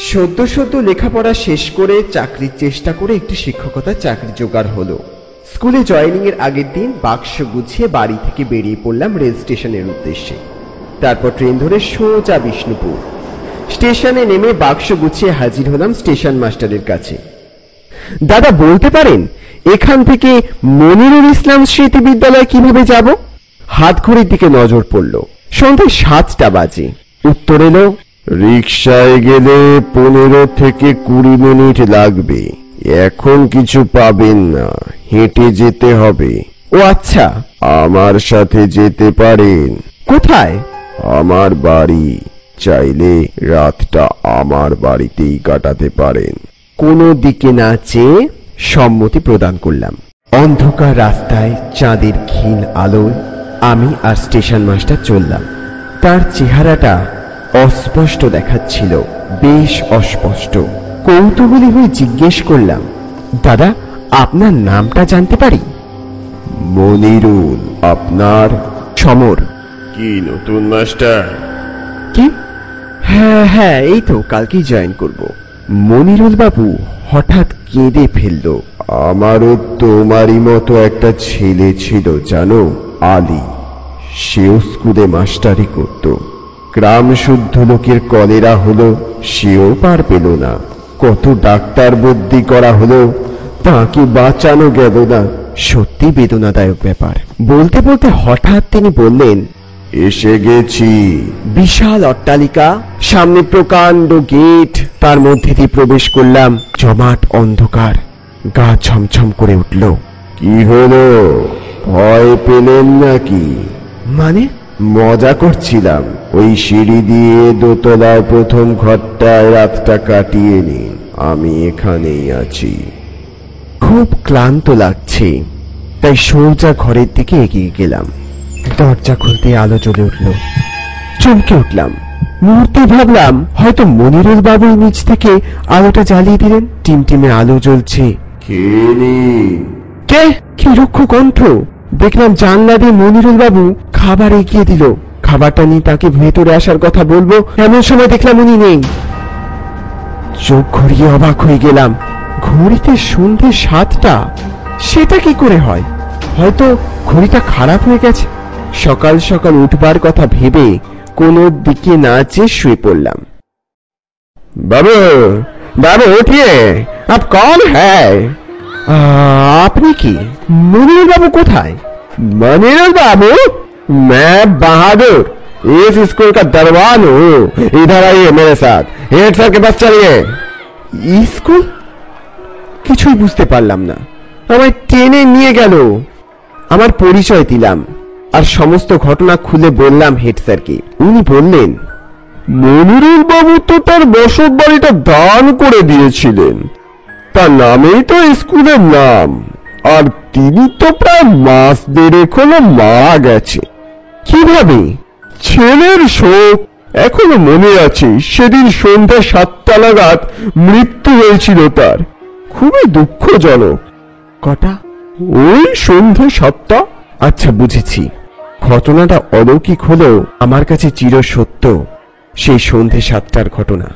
সদ্য সদ্য লেখাপড়া শেষ করে চাকরির চেষ্টা করে একটি শিক্ষকতার চাকরি জোগাড় হলো। স্কুলে জয়েনিং এর আগের দিন বাক্স গুছিয়ে বাড়ি থেকে বেরিয়ে পড়লাম রেল স্টেশনের উদ্দেশ্যে। তারপর ট্রেন ধরে সোজা বিষ্ণুপুর স্টেশনে নেমে বাক্স গুছিয়ে হাজির হলাম স্টেশন মাস্টারের কাছে। দাদা বলতে পারেন এখান থেকে মনিরুল ইসলাম স্মৃতি বিদ্যালয় কিভাবে যাব? হাত ঘড়ির দিকে নজর পড়ল, সন্ধ্যে 7টা বাজে। উত্তর এলো, রিকশায় গেলে 15 থেকে 20 মিনিট লাগবে। এখন কিছু পাবেন না, হেঁটে যেতে হবে। ও আচ্ছা, আমার সাথে যেতে পারেন। কোথায়? আমার বাড়ি। চাইলে রাতটা আমার বাড়িতেই কাটাতে পারেন। কোনো দিকে না চেয়ে সম্মতি প্রদান করলাম। অন্ধকার রাস্তায় চাঁদের ক্ষীণ আলোয় আমি আর স্টেশন মাস্টার চললাম। তার চেহারাটা অস্পষ্ট দেখাচ্ছিল, বেশ অস্পষ্ট। কৌতূহলী হয়ে জিজ্ঞেস করলাম, দাদা আপনার নামটা জানতে পারি? মনিরুল। আপনার? সমর। কি নতুন মাস্টার? কি? হ্যাঁ, এই তো কালকেই জয়েন করব। মনিরুল বাবু হঠাৎ কেঁদে ফেলল। আমারও তোমারই মতো একটা ছেলে ছিল জানো, আলী। সেও স্কুলে মাস্টারি করত। গ্রাম শুদ্ধ লোকের কলেরা হলো, সেও পার পেল না। কত ডাক্তার বদ্যি করা হলো, তাকে বাঁচানো গেল না। সত্যি বেদনাদায়ক ব্যাপার। বলতে বলতে হঠাৎ তিনি বললেন, এসে গেছি। বিশাল অট্টালিকা, সামনে প্রকাণ্ড গেট, তার মধ্যে দিয়ে প্রবেশ করলাম। জমাট অন্ধকার, গা ছমছম করে উঠল। কি হলো, ভয় পেলেন নাকি? মানে? মজা করছিলাম। ওই সিঁড়ি দিয়ে দোতলার প্রথম ঘরটায় রাতটা কাটিয়ে নিন, আমি এখানেই আছি। খুব ক্লান্ত লাগছে, তাই সোজা ঘরের দিকে এগিয়ে গেলাম। দরজা খুলতে আলো জ্বলে উঠল। চমকে উঠলাম। মুহূর্তে ভাবলাম হয়তো মনিরুল বাবুই নিচ থেকে আলোটা জ্বালিয়ে দিলেন। টিমটিমে আলো জ্বলছে। কে? কি রুক্ষ কণ্ঠ! দেখলাম জানলা দিয়ে মনিরুল বাবু খাবার এগিয়ে দিল। খাবারটা নিয়ে তাকে ভেতরে আসার কথা বলবো, এমন সময় দেখলাম উনি নেই। চোখ ঘুরিয়ে অবাক হয়ে গেলাম। ঘড়িতে সন্ধ্যে 7টা। সেটা কি করে হয়? হয়তো ঘড়িটা খারাপ হয়ে গেছে। সকাল সকাল উঠবার কথা ভেবে কোনো দিকে না চেয়ে শুয়ে পড়লাম। বাবু, বাবু উঠিয়ে, আপ কौन है? আপনি কি? মনিরুল বাবু কোথায়? मनिरुल बाबू, मैं बहादुर इस स्कूल का दरबान हूँ। इधर आइए मेरे साथ, हेड सर के पास चलिए। স্কুল? কিছুই বুঝতে পারলাম না। আমায় টেনে নিয়ে গেল। আমার পরিচয় দিলাম আর সমস্ত ঘটনা খুলে বললাম হেড স্যারকে। উনি বললেন, মনিরুল বাবু তো তার বসত বাড়িটা দান করে দিয়েছিলেন, তার নামেই তো স্কুলের নাম। আর তিনি তো প্রায় মাস 1.5 হলো মারা গেছে। কিভাবে? ছেলের শোক এখনো মনে আছে। সেদিন সন্ধ্যা 7টা নাগাদ মৃত্যু হয়েছিল তার। খুবই দুঃখজনক। কটা? ওই সন্ধ্যা 7টা। আচ্ছা, বুঝেছি। ঘটনাটা অলৌকিক হলেও আমার কাছে চির সত্য সেই সন্ধ্যে 7টার ঘটনা।